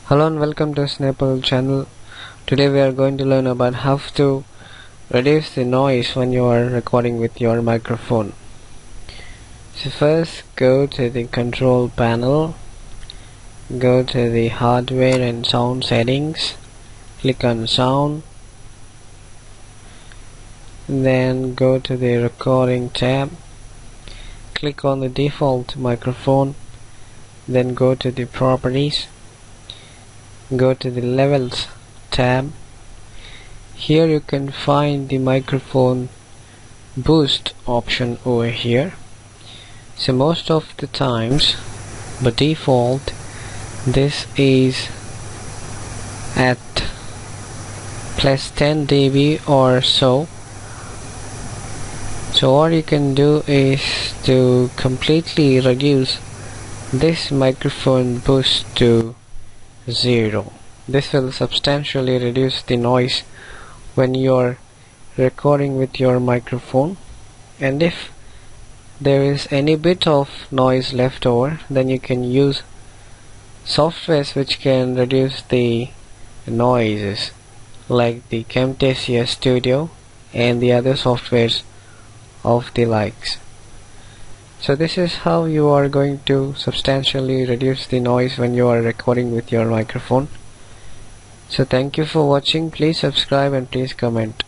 Hello and welcome to Snapple channel. Today we are going to learn about how to reduce the noise when you are recording with your microphone. So first go to the control panel, go to the hardware and sound settings, click on sound, then go to the recording tab, click on the default microphone, then go to the properties, go to the levels tab. Here you can find the microphone boost option over here. So most of the times by default this is at plus 10 dB or so. So what you can do is to completely reduce this microphone boost to 0. This will substantially reduce the noise when you're recording with your microphone, and if there is any bit of noise left over, then you can use softwares which can reduce the noises like the Camtasia Studio and the other softwares of the likes. So this is how you are going to substantially reduce the noise when you are recording with your microphone. So thank you for watching. Please subscribe and please comment.